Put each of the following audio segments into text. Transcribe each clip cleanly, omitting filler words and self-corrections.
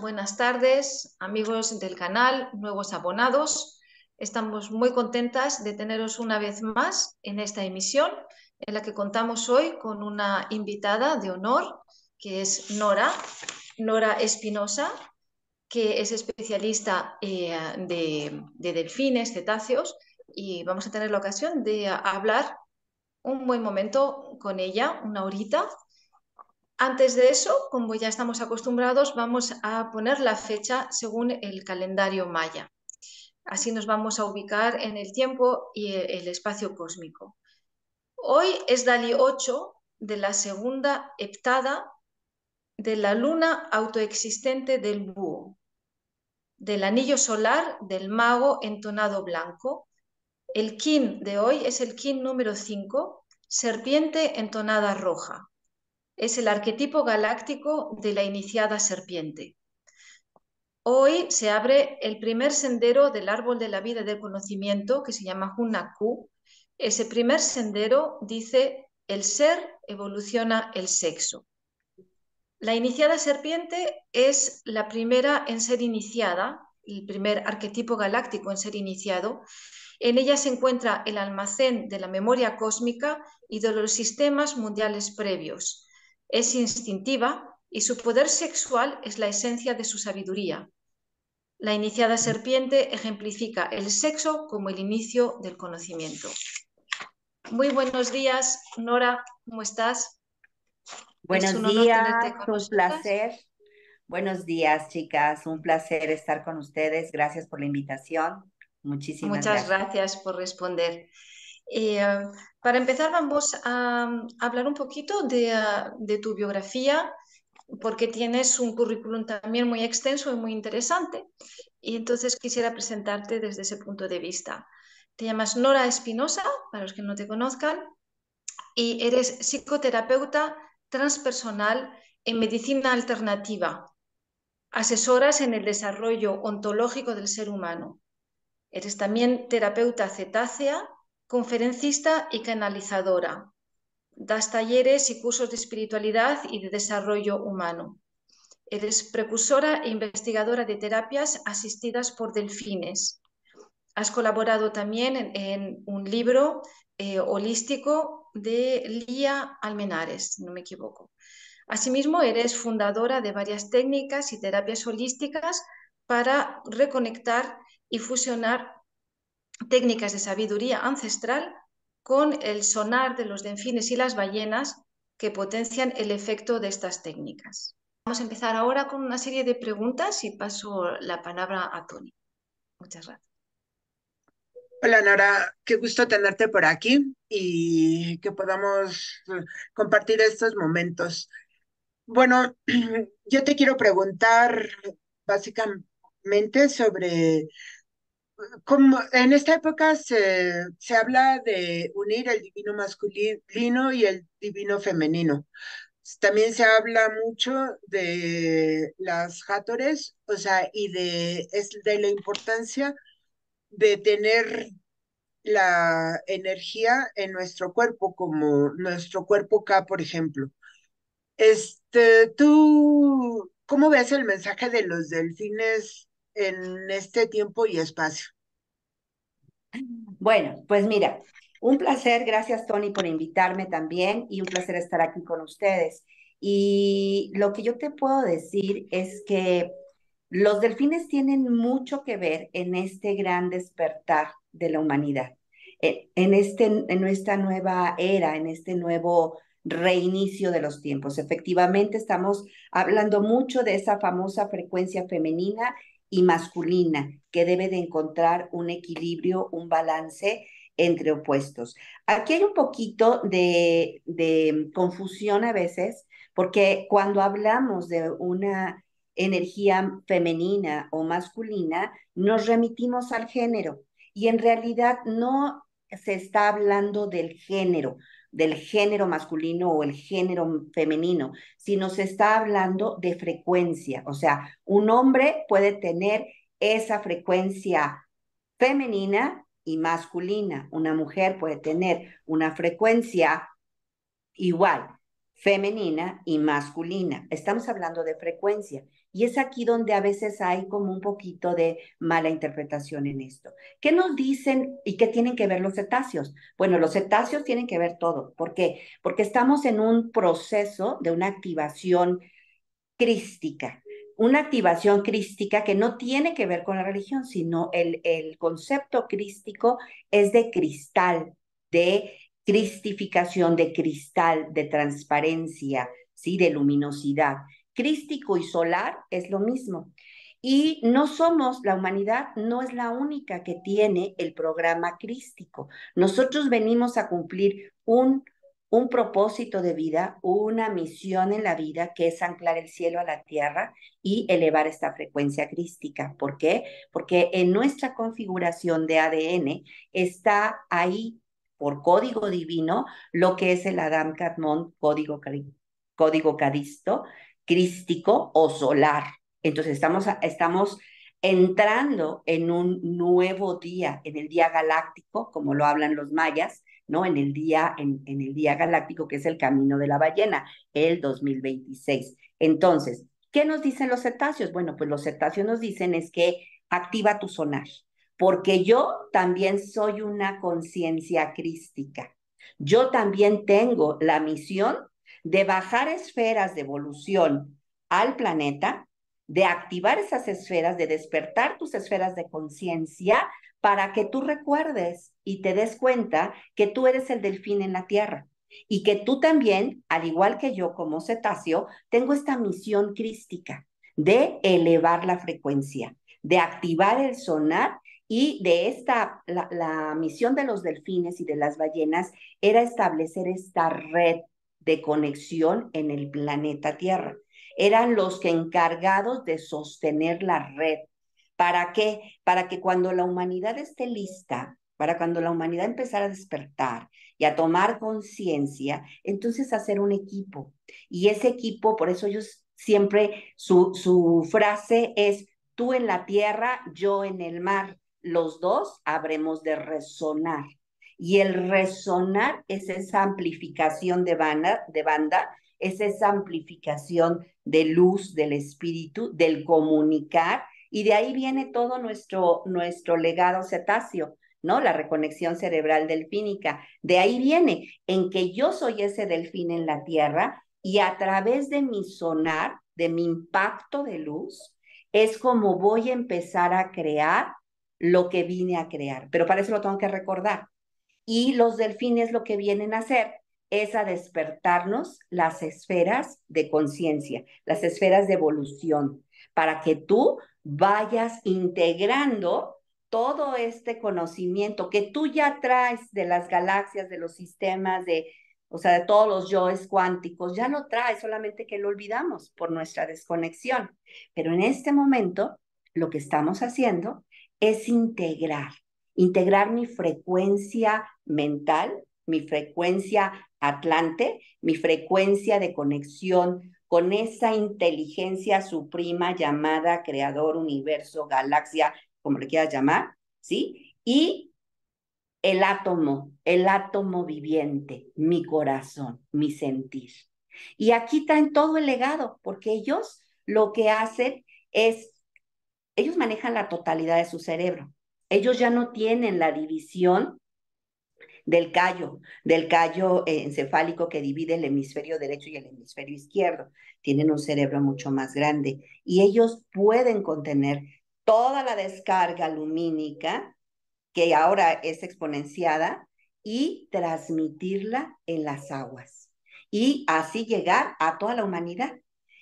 buenas tardes, amigos del canal, nuevos abonados. Estamos muy contentas de teneros una vez más en esta emisión, en la que contamos hoy con una invitada de honor, que es Nora Espinosa, que es especialista de delfines, cetáceos, y vamos a tener la ocasión de hablar un buen momento con ella, una horita. Antes de eso, como ya estamos acostumbrados, vamos a poner la fecha según el calendario maya. Así nos vamos a ubicar en el tiempo y el espacio cósmico. Hoy es Dali 8 de la segunda heptada de la luna autoexistente del búho, del anillo solar del mago entonado blanco. El kin de hoy es el kin número 5, serpiente entonada roja. Es el arquetipo galáctico de la iniciada serpiente. Hoy se abre el primer sendero del árbol de la vida y del conocimiento, que se llama Hunnaku. Ese primer sendero dice: el ser evoluciona el sexo. La iniciada serpiente es la primera en ser iniciada, el primer arquetipo galáctico en ser iniciado. En ella se encuentra el almacén de la memoria cósmica y de los sistemas mundiales previos. Es instintiva y su poder sexual es la esencia de su sabiduría. La iniciada serpiente ejemplifica el sexo como el inicio del conocimiento. Muy buenos días, Nora, ¿cómo estás? Es Buenos un honor días, tenerte con un nosotras. placer. Buenos días, chicas. Un placer estar con ustedes. Gracias por la invitación. Muchísimas Muchas gracias. gracias por responder. Eh, para empezar, vamos a hablar un poquito de tu biografía, porque tienes un currículum también muy extenso y muy interesante. Y entonces quisiera presentarte desde ese punto de vista. Te llamas Nora Espinosa, para los que no te conozcan, y eres psicoterapeuta transpersonal en medicina alternativa. Asesoras en el desarrollo ontológico del ser humano. Eres también terapeuta cetácea, conferencista y canalizadora. Das talleres y cursos de espiritualidad y de desarrollo humano. Eres precursora e investigadora de terapias asistidas por delfines. Has colaborado también en un libro holístico de Lía Almenares, si no me equivoco. Asimismo, eres fundadora de varias técnicas y terapias holísticas para reconectar y fusionar técnicas de sabiduría ancestral con el sonar de los delfines y las ballenas que potencian el efecto de estas técnicas. Vamos a empezar ahora con una serie de preguntas y paso la palabra a Tony. Muchas gracias. Hola Nora, qué gusto tenerte por aquí y que podamos compartir estos momentos. Bueno, yo te quiero preguntar básicamente sobre cómo en esta época se habla de unir el divino masculino y el divino femenino. También se habla mucho de las hátores, o sea, de la importancia de tener la energía en nuestro cuerpo, como nuestro cuerpo K, por ejemplo. ¿Tú cómo ves el mensaje de los delfines en este tiempo y espacio? Bueno, pues mira, un placer. Gracias, Tony, por invitarme también y un placer estar aquí con ustedes. Y lo que yo te puedo decir es que los delfines tienen mucho que ver en este gran despertar de la humanidad, en esta nueva era, en este nuevo reinicio de los tiempos. Efectivamente, estamos hablando mucho de esa famosa frecuencia femenina y masculina que debe de encontrar un equilibrio, un balance entre opuestos. Aquí hay un poquito de confusión a veces, porque cuando hablamos de una energía femenina o masculina, nos remitimos al género y en realidad no se está hablando del género masculino o el género femenino, sino se está hablando de frecuencia. O sea, un hombre puede tener esa frecuencia femenina y masculina. Una mujer puede tener una frecuencia igual femenina y masculina. Estamos hablando de frecuencia. Y es aquí donde a veces hay como un poquito de mala interpretación en esto. ¿Qué nos dicen y qué tienen que ver los cetáceos? Bueno, los cetáceos tienen que ver todo. ¿Por qué? Porque estamos en un proceso de una activación crística. Una activación crística que no tiene que ver con la religión, sino el concepto crístico es de cristal, de cristificación, de cristal, de transparencia, ¿sí? De luminosidad. Crístico y solar es lo mismo. Y no somos, la humanidad no es la única que tiene el programa crístico. Nosotros venimos a cumplir un propósito de vida, una misión en la vida que es anclar el cielo a la tierra y elevar esta frecuencia crística. ¿Por qué? Porque en nuestra configuración de ADN está ahí por código divino lo que es el Adam Kadmon código cadisto, crístico o solar. Entonces estamos entrando en un nuevo día, en el día galáctico, como lo hablan los mayas, ¿no? En el día galáctico, que es el camino de la ballena, el 2026. Entonces, ¿qué nos dicen los cetáceos? Bueno, pues los cetáceos nos dicen es que activa tu sonar, porque yo también soy una conciencia crística. Yo también tengo la misión de bajar esferas de evolución al planeta, de activar esas esferas, de despertar tus esferas de conciencia para que tú recuerdes y te des cuenta que tú eres el delfín en la tierra y que tú también, al igual que yo como cetáceo, tengo esta misión crística de elevar la frecuencia, de activar el sonar y de la misión de los delfines y de las ballenas era establecer esta red de conexión en el planeta Tierra. Eran los que encargados de sostener la red. ¿Para qué? Para que cuando la humanidad esté lista, para cuando la humanidad empezara a despertar y a tomar conciencia, entonces hacer un equipo. Y ese equipo, por eso ellos siempre, su frase es, tú en la tierra, yo en el mar. Los dos habremos de resonar. Y el resonar es esa amplificación de banda, es esa amplificación de luz del espíritu, del comunicar, y de ahí viene todo nuestro legado cetáceo, ¿no? La reconexión cerebral delfínica. De ahí viene en que yo soy ese delfín en la tierra y a través de mi sonar, de mi impacto de luz, es como voy a empezar a crear lo que vine a crear. Pero para eso lo tengo que recordar. Y los delfines lo que vienen a hacer es a despertarnos las esferas de conciencia, las esferas de evolución, para que tú vayas integrando todo este conocimiento que tú ya traes de las galaxias, de los sistemas, o sea, de todos los yoes cuánticos, ya lo traes, solamente que lo olvidamos por nuestra desconexión. Pero en este momento, lo que estamos haciendo es integrar mi frecuencia mental, mi frecuencia atlante, mi frecuencia de conexión con esa inteligencia suprema llamada creador, universo, galaxia, como le quieras llamar, ¿sí? Y el átomo viviente, mi corazón, mi sentir. Y aquí traen todo el legado, porque ellos lo que hacen es, ellos manejan la totalidad de su cerebro. Ellos ya no tienen la división del callo encefálico que divide el hemisferio derecho y el hemisferio izquierdo. Tienen un cerebro mucho más grande y ellos pueden contener toda la descarga lumínica que ahora es exponenciada y transmitirla en las aguas y así llegar a toda la humanidad.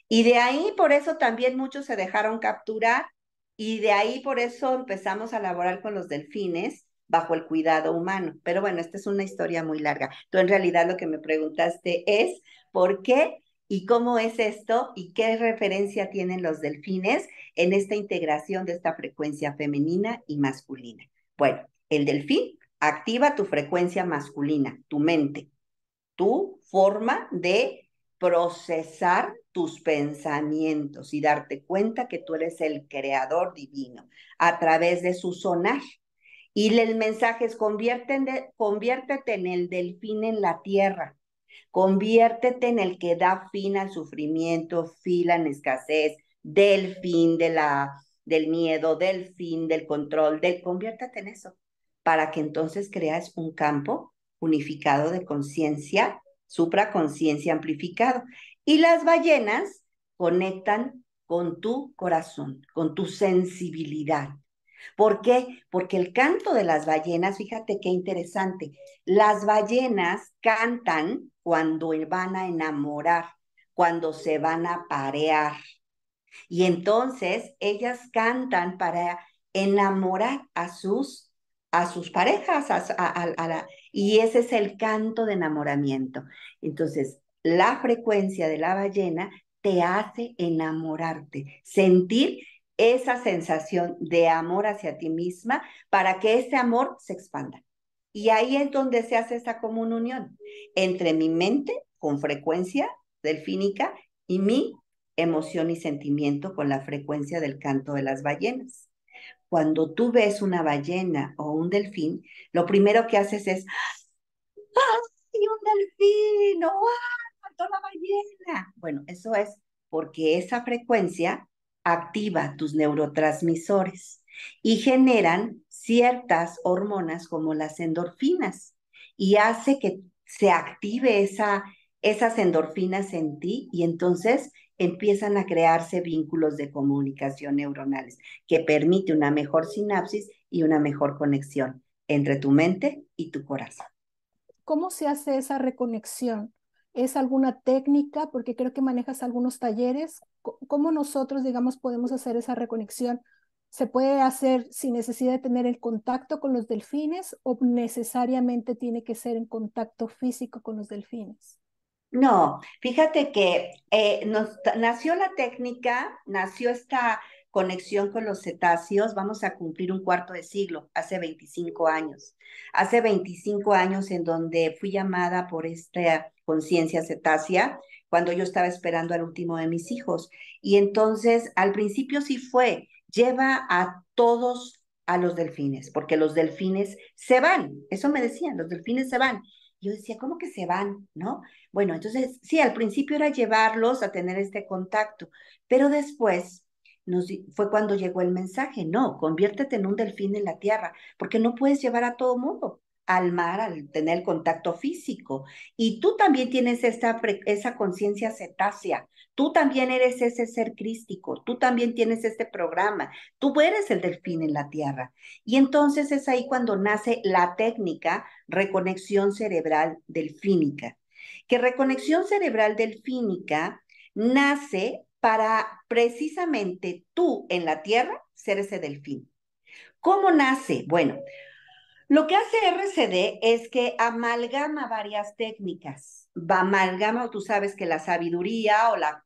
Y de ahí por eso también muchos se dejaron capturar y de ahí por eso empezamos a laborar con los delfines bajo el cuidado humano. Pero bueno, esta es una historia muy larga. Tú en realidad lo que me preguntaste es por qué y cómo es esto y qué referencia tienen los delfines en esta integración de esta frecuencia femenina y masculina. Bueno, el delfín activa tu frecuencia masculina, tu mente, tu forma de procesar tus pensamientos y darte cuenta que tú eres el creador divino a través de su sonar. Y el mensaje es conviértete en el delfín en la tierra. Conviértete en el que da fin al sufrimiento, fin a la escasez, del fin del miedo, del fin del control, conviértete en eso, para que entonces creas un campo unificado de conciencia, supraconciencia amplificado. Y las ballenas conectan con tu corazón, con tu sensibilidad. ¿Por qué? Porque el canto de las ballenas, fíjate qué interesante, las ballenas cantan cuando van a enamorar, cuando se van a parear. Y entonces ellas cantan para enamorar a sus parejas, y ese es el canto de enamoramiento. Entonces, la frecuencia de la ballena te hace enamorarte, sentir esa sensación de amor hacia ti misma para que ese amor se expanda. Y ahí es donde se hace esa común unión entre mi mente con frecuencia delfínica y mi emoción y sentimiento con la frecuencia del canto de las ballenas. Cuando tú ves una ballena o un delfín, lo primero que haces es, ¡ay, un delfín! ¡Oh, cantó la ballena! Bueno, eso es porque esa frecuencia activa tus neurotransmisores y generan ciertas hormonas como las endorfinas y hace que se active esas endorfinas en ti y entonces empiezan a crearse vínculos de comunicación neuronales que permite una mejor sinapsis y una mejor conexión entre tu mente y tu corazón. ¿Cómo se hace esa reconexión? ¿Es alguna técnica? Porque creo que manejas algunos talleres. ¿Cómo nosotros, digamos, podemos hacer esa reconexión? ¿Se puede hacer sin necesidad de tener el contacto con los delfines o necesariamente tiene que ser en contacto físico con los delfines? No, fíjate que nació la técnica, nació esta conexión con los cetáceos, vamos a cumplir un cuarto de siglo, hace 25 años. Hace 25 años en donde fui llamada por esta conciencia cetácea, cuando yo estaba esperando al último de mis hijos. Y entonces, al principio sí fue, lleva a todos a los delfines, porque los delfines se van, eso me decían, los delfines se van. Yo decía, ¿cómo que se van? ¿No? Bueno, entonces, sí, al principio era llevarlos a tener este contacto, pero después fue cuando llegó el mensaje, no, conviértete en un delfín en la tierra, porque no puedes llevar a todo mundo al mar al tener el contacto físico. Y tú también tienes esa conciencia cetácea, tú también eres ese ser crístico, tú también tienes este programa, tú eres el delfín en la tierra. Y entonces es ahí cuando nace la técnica reconexión cerebral delfínica que reconexión cerebral delfínica nace para precisamente tú en la Tierra ser ese delfín. ¿Cómo nace? Bueno, lo que hace RCD es que amalgama varias técnicas. Amalgama, tú sabes que la sabiduría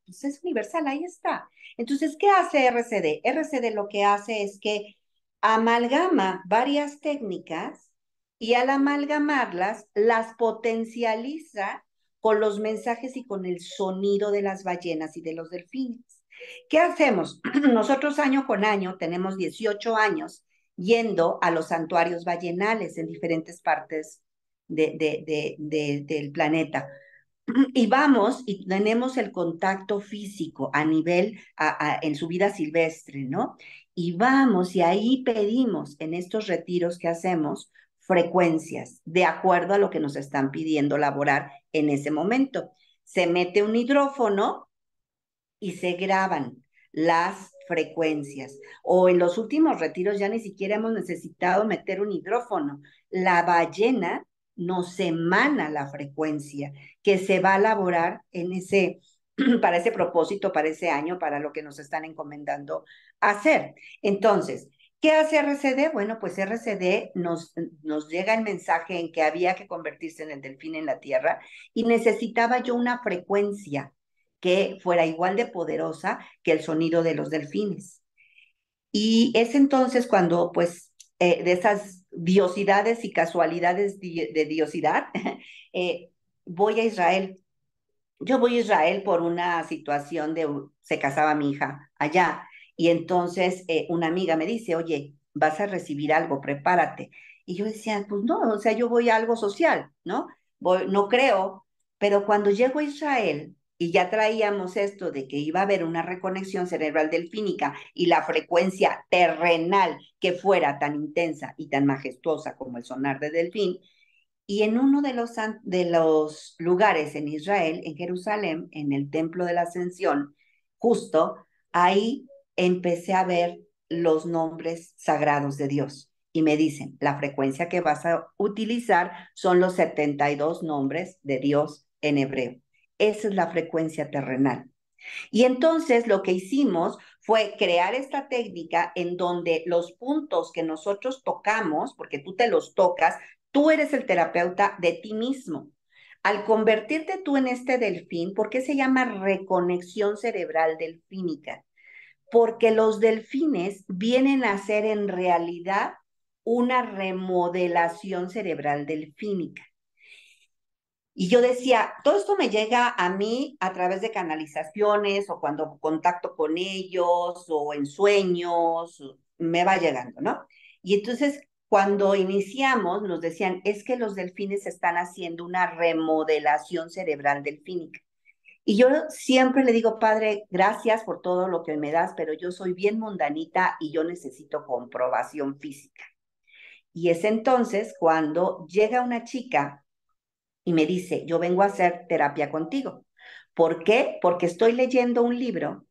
pues es universal, ahí está. Entonces, ¿qué hace RCD? RCD lo que hace es que amalgama varias técnicas y al amalgamarlas, las potencializa con los mensajes y con el sonido de las ballenas y de los delfines. ¿Qué hacemos? Nosotros año con año tenemos 18 años yendo a los santuarios ballenales en diferentes partes del planeta. Y vamos y tenemos el contacto físico a nivel, en su vida silvestre, ¿no? Y vamos y ahí pedimos en estos retiros que hacemos frecuencias de acuerdo a lo que nos están pidiendo elaborar en ese momento. Se mete un hidrófono y se graban las frecuencias. O en los últimos retiros ya ni siquiera hemos necesitado meter un hidrófono. La ballena nos emana la frecuencia que se va a elaborar para ese propósito, para ese año, para lo que nos están encomendando hacer. Entonces, ¿qué hace RCD? Bueno, pues RCD nos llega el mensaje en que había que convertirse en el delfín en la Tierra y necesitaba yo una frecuencia que fuera igual de poderosa que el sonido de los delfines. Y es entonces cuando, pues, de esas diosidades y casualidades de diosidad, voy a Israel. Yo voy a Israel por una situación se casaba mi hija allá, y entonces una amiga me dice, oye, vas a recibir algo, prepárate. Y yo decía, pues no, o sea, yo voy a algo social, ¿no? No creo Pero cuando llego a Israel y ya traíamos esto de que iba a haber una reconexión cerebral delfínica y la frecuencia terrenal que fuera tan intensa y tan majestuosa como el sonar de delfín, y en uno de los lugares en Israel, en Jerusalén, en el Templo de la Ascensión, justo ahí empecé a ver los nombres sagrados de Dios. Y me dicen, la frecuencia que vas a utilizar son los 72 nombres de Dios en hebreo. Esa es la frecuencia terrenal. Y entonces lo que hicimos fue crear esta técnica en donde los puntos que nosotros tocamos, porque tú te los tocas, tú eres el terapeuta de ti mismo. Al convertirte tú en este delfín, ¿por qué se llama reconexión cerebral delfínica? Porque los delfines vienen a ser en realidad una remodelación cerebral delfínica. Y yo decía, todo esto me llega a mí a través de canalizaciones o cuando contacto con ellos o en sueños, me va llegando, ¿no? Y entonces, cuando iniciamos, nos decían, es que los delfines están haciendo una remodelación cerebral delfínica. Y yo siempre le digo, padre, gracias por todo lo que me das, pero yo soy bien mundanita y yo necesito comprobación física. Y es entonces cuando llega una chica y me dice, yo vengo a hacer terapia contigo. ¿Por qué? Porque estoy leyendo un libro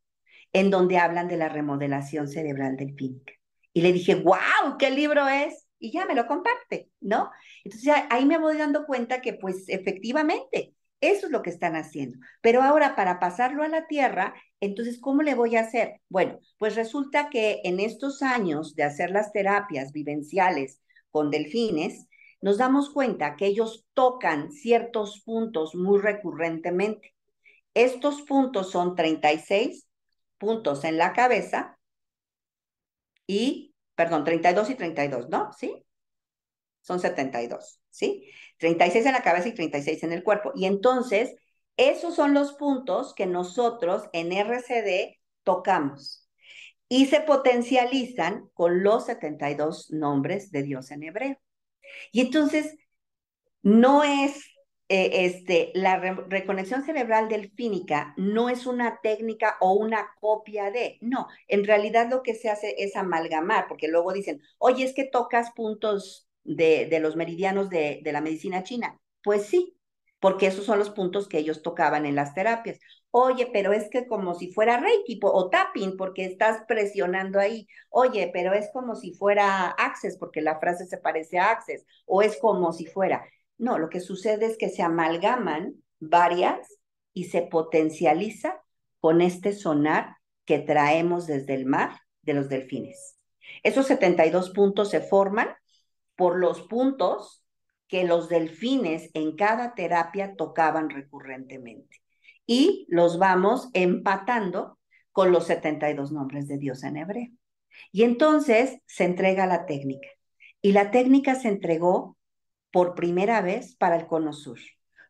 en donde hablan de la remodelación cerebral del delfínica. Y le dije, wow, ¿qué libro es? Y ya me lo comparte, ¿no? Entonces ahí me voy dando cuenta que pues efectivamente eso es lo que están haciendo. Pero ahora para pasarlo a la tierra, entonces, ¿cómo le voy a hacer? Bueno, pues resulta que en estos años de hacer las terapias vivenciales con delfines, nos damos cuenta que ellos tocan ciertos puntos muy recurrentemente. Estos puntos son 36 puntos en la cabeza y, perdón, 32 y 32, ¿no? ¿Sí? Son 72, ¿sí? 36 en la cabeza y 36 en el cuerpo. Y entonces, esos son los puntos que nosotros en RCD tocamos y se potencializan con los 72 nombres de Dios en hebreo. Y entonces, no es, la reconexión cerebral delfínica no es una técnica o una copia de, no, en realidad lo que se hace es amalgamar, porque luego dicen, oye, es que tocas puntos de los meridianos de la medicina china. Pues sí, porque esos son los puntos que ellos tocaban en las terapias. Oye, pero es que como si fuera Reiki o tapping, porque estás presionando ahí. Oye, pero es como si fuera Access, porque la frase se parece a Access, o es como si fuera. No, lo que sucede es que se amalgaman varias y se potencializa con este sonar que traemos desde el mar de los delfines. Esos 72 puntos se forman por los puntos que los delfines en cada terapia tocaban recurrentemente. Y los vamos empatando con los 72 nombres de Dios en hebreo. Y entonces se entrega la técnica. Y la técnica se entregó por primera vez para el cono sur,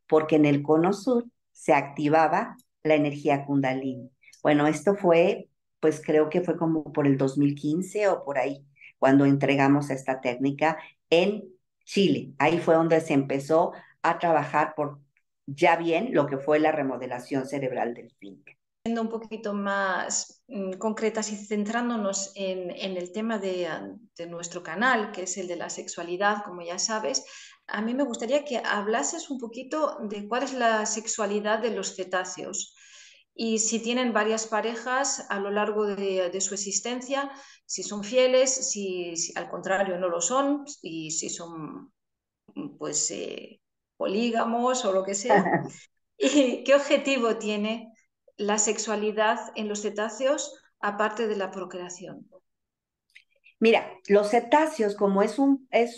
porque en el cono sur se activaba la energía Kundalini. Bueno, esto fue, pues creo que fue como por el 2015 o por ahí, cuando entregamos esta técnica en Chile. Ahí fue donde se empezó a trabajar por ya bien lo que fue la remodelación cerebral del finca. Siendo un poquito más concretas y centrándonos en el tema de nuestro canal, que es el de la sexualidad, como ya sabes, a mí me gustaría que hablases un poquito de cuál es la sexualidad de los cetáceos y si tienen varias parejas a lo largo de su existencia, si son fieles, si al contrario no lo son, y si son pues polígamos o lo que sea. ¿Y qué objetivo tiene la sexualidad en los cetáceos aparte de la procreación? Mira, los cetáceos, como es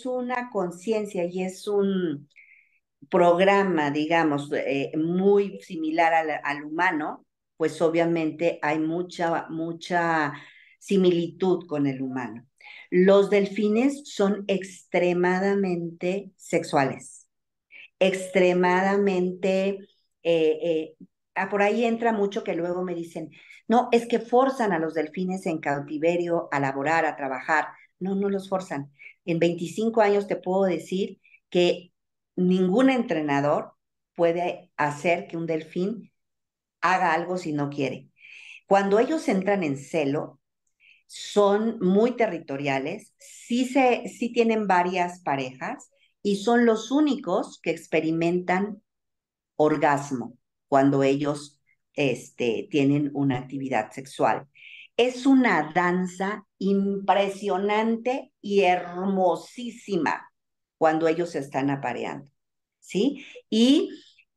una conciencia y es un programa, digamos, muy similar al humano, pues obviamente hay mucha similitud con el humano. Los delfines son extremadamente sexuales, extremadamente, por ahí entra mucho que luego me dicen, no, es que forzan a los delfines en cautiverio a laborar, a trabajar. No, no los forzan. En 25 años te puedo decir que ningún entrenador puede hacer que un delfín haga algo si no quiere. Cuando ellos entran en celo, son muy territoriales, sí tienen varias parejas y son los únicos que experimentan orgasmo cuando ellos tienen una actividad sexual. Es una danza impresionante y hermosísima cuando ellos se están apareando, ¿sí? Y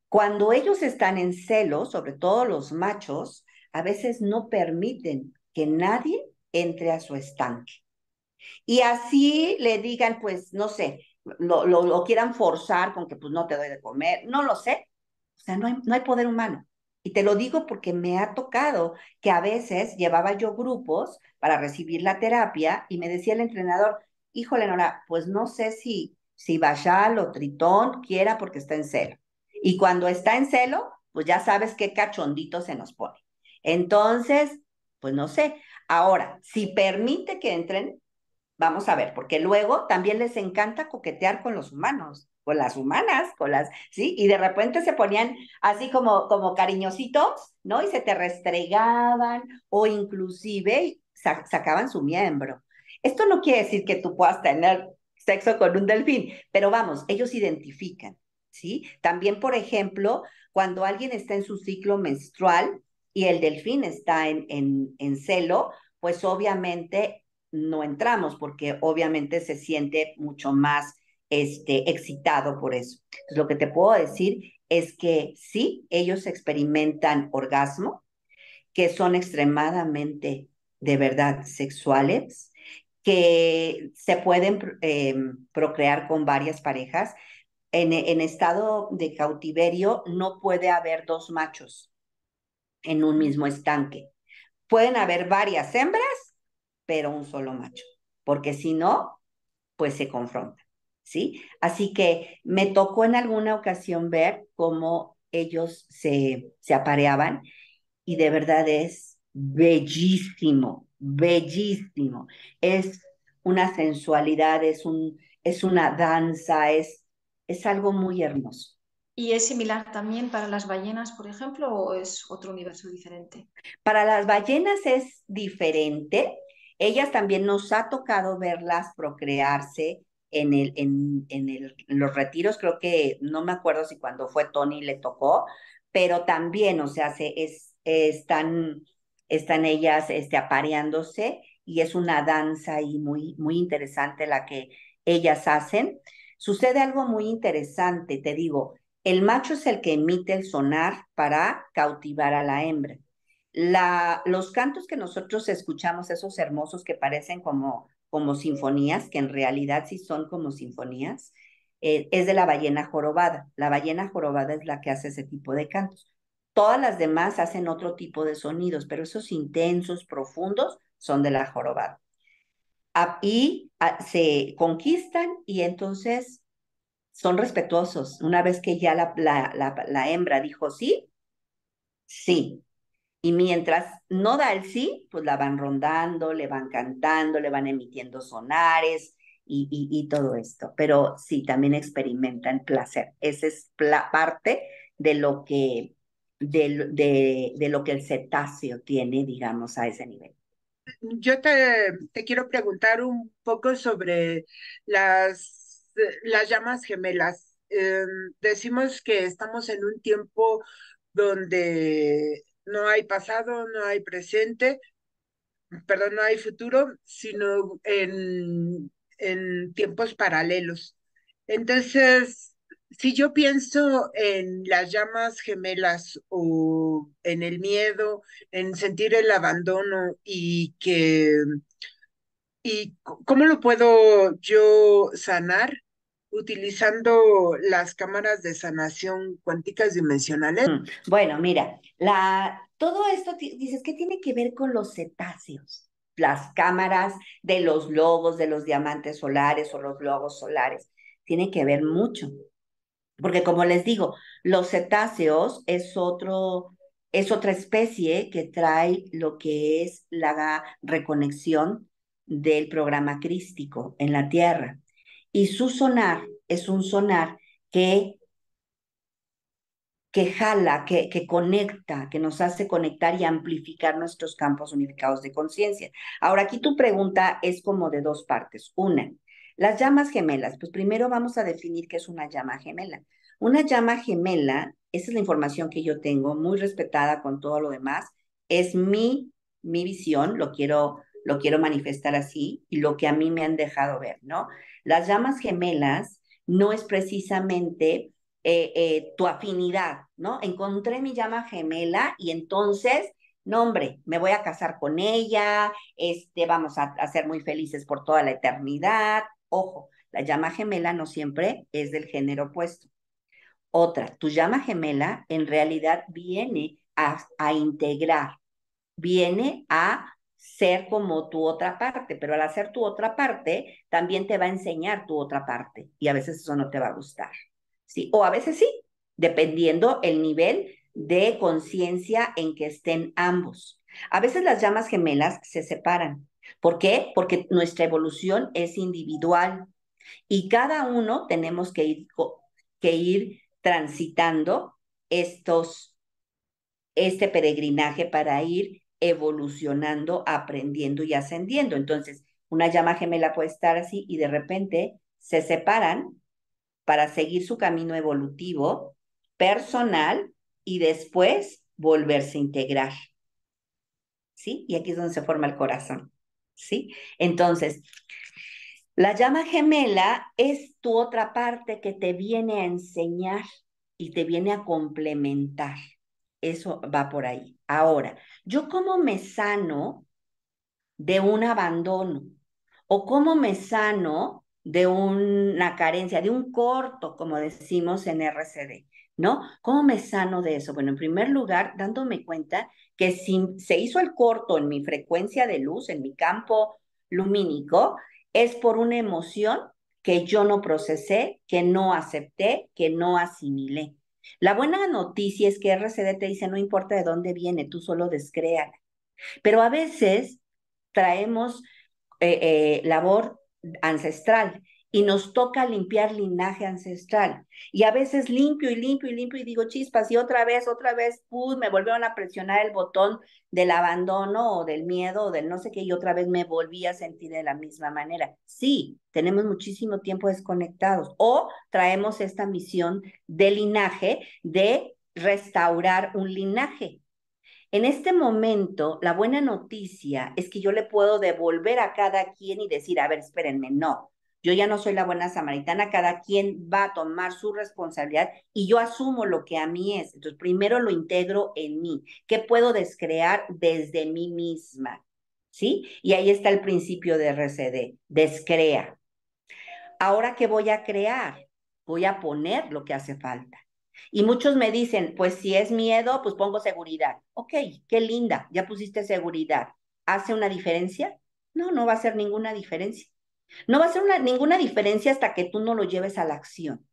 cuando ellos están en celo, sobre todo los machos, a veces no permiten que nadie entre a su estanque. Y así le digan, pues, no sé, lo quieran forzar con que pues no te doy de comer, no lo sé. O sea, no hay poder humano. Y te lo digo porque me ha tocado que a veces llevaba yo grupos para recibir la terapia y me decía el entrenador, híjole, Nora, pues no sé si Bashal o Tritón quiera porque está en celo. Y cuando está en celo, pues ya sabes qué cachondito se nos pone. Entonces, pues no sé. Ahora, si permite que entren, vamos a ver, porque luego también les encanta coquetear con los humanos, con las humanas, ¿sí? Y de repente se ponían así como cariñositos, ¿no? Y se te restregaban o inclusive sacaban su miembro. Esto no quiere decir que tú puedas tener sexo con un delfín, pero vamos, ellos identifican, ¿sí? También, por ejemplo, cuando alguien está en su ciclo menstrual y el delfín está en celo, pues obviamente no entramos porque obviamente se siente mucho más excitado por eso. Entonces, lo que te puedo decir es que sí, ellos experimentan orgasmo, que son extremadamente, de verdad, sexuales, que se pueden procrear con varias parejas. En estado de cautiverio no puede haber dos machos en un mismo estanque. Pueden haber varias hembras, pero un solo macho, porque si no, pues se confrontan, ¿sí? Así que me tocó en alguna ocasión ver cómo ellos se apareaban y de verdad es bellísimo, bellísimo. Es una sensualidad, es una danza, es algo muy hermoso. ¿Y es similar también para las ballenas, por ejemplo, o es otro universo diferente? Para las ballenas es diferente. Ellas también nos ha tocado verlas procrearse en los retiros. Creo que no me acuerdo si cuando fue Tony le tocó, pero también, o sea, están ellas apareándose y es una danza ahí muy, muy interesante la que ellas hacen. Sucede algo muy interesante, te digo, el macho es el que emite el sonar para cautivar a la hembra. Los cantos que nosotros escuchamos, esos hermosos que parecen como sinfonías, que en realidad sí son como sinfonías, es de la ballena jorobada. La ballena jorobada es la que hace ese tipo de cantos. Todas las demás hacen otro tipo de sonidos, pero esos intensos, profundos, son de la jorobada. Se conquistan y entonces son respetuosos. Una vez que ya la hembra dijo sí, sí. Y mientras no da el sí, pues la van rondando, le van cantando, le van emitiendo sonares y todo esto. Pero sí, también experimentan placer. Esa es parte de de lo que el cetáceo tiene, digamos, a ese nivel. Yo te quiero preguntar un poco sobre las llamas gemelas. Decimos que estamos en un tiempo donde no hay pasado, no hay presente, perdón, no hay futuro, sino en tiempos paralelos. Entonces, si yo pienso en las llamas gemelas o en el miedo, en sentir el abandono y cómo lo puedo yo sanar utilizando las cámaras de sanación cuánticas dimensionales. Bueno, mira, todo esto dices que tiene que ver con los cetáceos, las cámaras de los lobos, de los diamantes solares o los lobos solares. Tiene que ver mucho. Porque como les digo, los cetáceos es otra especie que trae lo que es la reconexión del programa crístico en la Tierra. Y su sonar es un sonar que que jala, que conecta, que nos hace conectar y amplificar nuestros campos unificados de conciencia. Ahora, aquí tu pregunta es como de dos partes. Una, las llamas gemelas. Pues primero vamos a definir qué es una llama gemela. Una llama gemela, esa es la información que yo tengo, muy respetada con todo lo demás, es mi visión, lo quiero manifestar así, y lo que a mí me han dejado ver, ¿no? Las llamas gemelas no es precisamente tu afinidad, ¿no? Encontré mi llama gemela y entonces, no, hombre, me voy a casar con ella, vamos a ser muy felices por toda la eternidad. Ojo, la llama gemela no siempre es del género opuesto. Otra, tu llama gemela en realidad viene a integrar, viene a ser como tu otra parte, pero al hacer tu otra parte, también te va a enseñar tu otra parte y a veces eso no te va a gustar, ¿sí? O a veces sí, dependiendo el nivel de conciencia en que estén ambos. A veces las llamas gemelas se separan. ¿Por qué? Porque nuestra evolución es individual y cada uno tenemos que ir transitando este peregrinaje para ir evolucionando, aprendiendo y ascendiendo. Entonces, una llama gemela puede estar así y de repente se separan para seguir su camino evolutivo, personal y después volverse a integrar. ¿Sí? Y aquí es donde se forma el corazón. ¿Sí? Entonces, la llama gemela es tu otra parte que te viene a enseñar y te viene a complementar. Eso va por ahí. Ahora, ¿yo cómo me sano de un abandono? ¿O cómo me sano de una carencia, de un corto, como decimos en RCD? ¿No? ¿Cómo me sano de eso? Bueno, en primer lugar, dándome cuenta que si se hizo el corto en mi frecuencia de luz, en mi campo lumínico, es por una emoción que yo no procesé, que no acepté, que no asimilé. La buena noticia es que RCD te dice, no importa de dónde viene, tú solo descréala. Pero a veces traemos labor ancestral y nos toca limpiar linaje ancestral. Y a veces limpio y limpio y limpio y digo chispas y otra vez, me volvieron a presionar el botón del abandono o del miedo o del no sé qué y otra vez me volví a sentir de la misma manera. Sí, tenemos muchísimo tiempo desconectados o traemos esta misión de linaje de restaurar un linaje. En este momento, la buena noticia es que yo le puedo devolver a cada quien y decir, a ver, espérenme, no, yo ya no soy la buena samaritana, cada quien va a tomar su responsabilidad y yo asumo lo que a mí es. Entonces, primero lo integro en mí. ¿Qué puedo descrear desde mí misma? ¿Sí? Y ahí está el principio de RCD, descrea. Ahora, ¿qué voy a crear? Voy a poner lo que hace falta. Y muchos me dicen, pues si es miedo, pues pongo seguridad. Ok, qué linda, ya pusiste seguridad. ¿Hace una diferencia? No, no va a hacer ninguna diferencia. No va a hacer ninguna diferencia hasta que tú no lo lleves a la acción.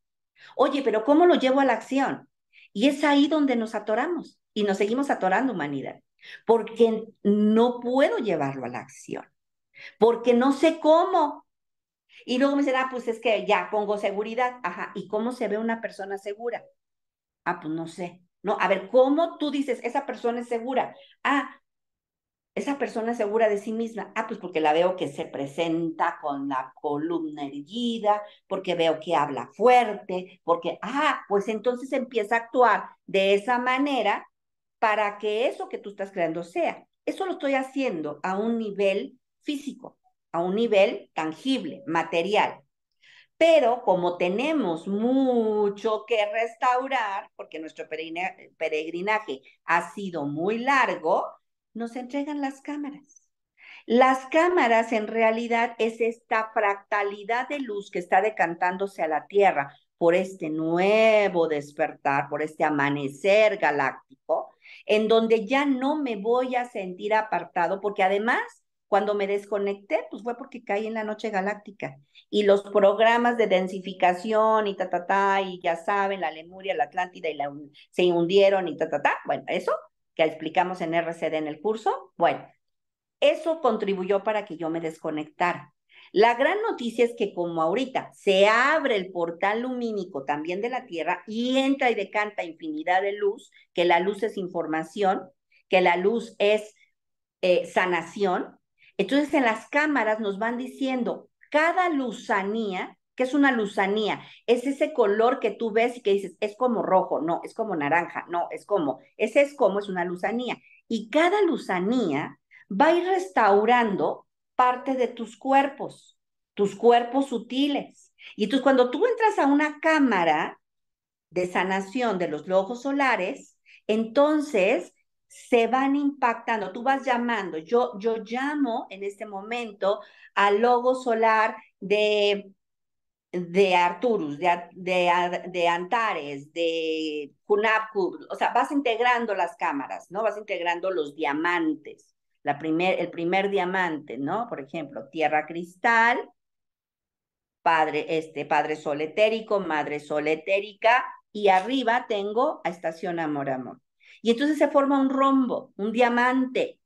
Oye, pero ¿cómo lo llevo a la acción? Y es ahí donde nos atoramos y nos seguimos atorando, humanidad, porque no puedo llevarlo a la acción, porque no sé cómo. Y luego me dicen, pues es que ya pongo seguridad. Ajá, ¿y cómo se ve una persona segura? Pues no sé. No, a ver, ¿cómo tú dices, esa persona es segura? Esa persona es segura de sí misma. Pues porque la veo que se presenta con la columna erguida, porque veo que habla fuerte, pues entonces empieza a actuar de esa manera para que eso que tú estás creando sea. Eso lo estoy haciendo a un nivel físico, a un nivel tangible, material. Pero como tenemos mucho que restaurar, porque nuestro peregrinaje ha sido muy largo, nos entregan las cámaras. Las cámaras en realidad es esta fractalidad de luz que está decantándose a la Tierra por este nuevo despertar, por este amanecer galáctico, en donde ya no me voy a sentir apartado, porque además, cuando me desconecté, pues fue porque caí en la noche galáctica. Y los programas de densificación y y ya saben, la Lemuria, la Atlántida, se hundieron y bueno, eso que explicamos en RCD en el curso, bueno, eso contribuyó para que yo me desconectara. La gran noticia es que como ahorita se abre el portal lumínico también de la Tierra y entra y decanta infinidad de luz, que la luz es información, que la luz es sanación, entonces en las cámaras nos van diciendo cada luzanía, ¿qué es una luzanía? Es ese color que tú ves y que dices, es como rojo, no, es como naranja, no, ese es como, es una luzanía. Y cada luzanía va a ir restaurando parte de tus cuerpos sutiles. Y entonces cuando tú entras a una cámara de sanación de los logos solares, entonces se van impactando, tú vas llamando, yo llamo en este momento al logo solar de Arturus, de Antares, de Hunabku, o sea, vas integrando las cámaras, ¿no? Vas integrando los diamantes, el primer diamante, ¿no? Por ejemplo, tierra cristal, padre sol etérico, madre sol etérica, y arriba tengo a estación amor, amor. Y entonces se forma un rombo, un diamante.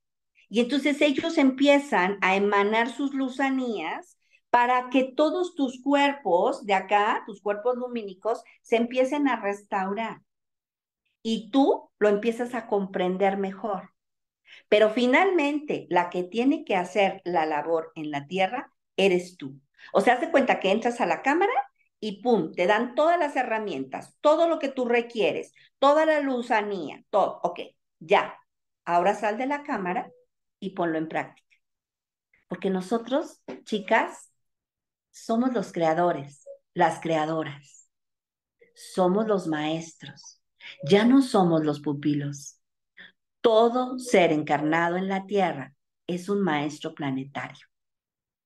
Y entonces ellos empiezan a emanar sus luzanías para que todos tus cuerpos de acá, tus cuerpos lumínicos, se empiecen a restaurar. Y tú lo empiezas a comprender mejor. Pero finalmente, la que tiene que hacer la labor en la tierra eres tú. O sea, haz de cuenta que entras a la cámara y pum, te dan todas las herramientas, todo lo que tú requieres, toda la luzanía, todo. Ok, ya. Ahora sal de la cámara y ponlo en práctica. Porque nosotros, chicas, somos los creadores, las creadoras. Somos los maestros. Ya no somos los pupilos. Todo ser encarnado en la Tierra es un maestro planetario,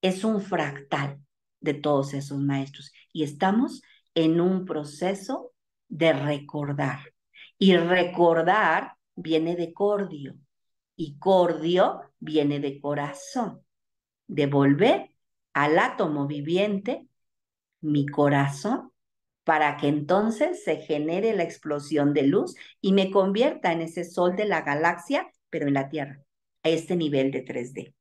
es un fractal de todos esos maestros y estamos en un proceso de recordar. Y recordar viene de cordio y cordio viene de corazón, de volver al átomo viviente mi corazón para que entonces se genere la explosión de luz y me convierta en ese sol de la galaxia, pero en la Tierra, a este nivel de 3D.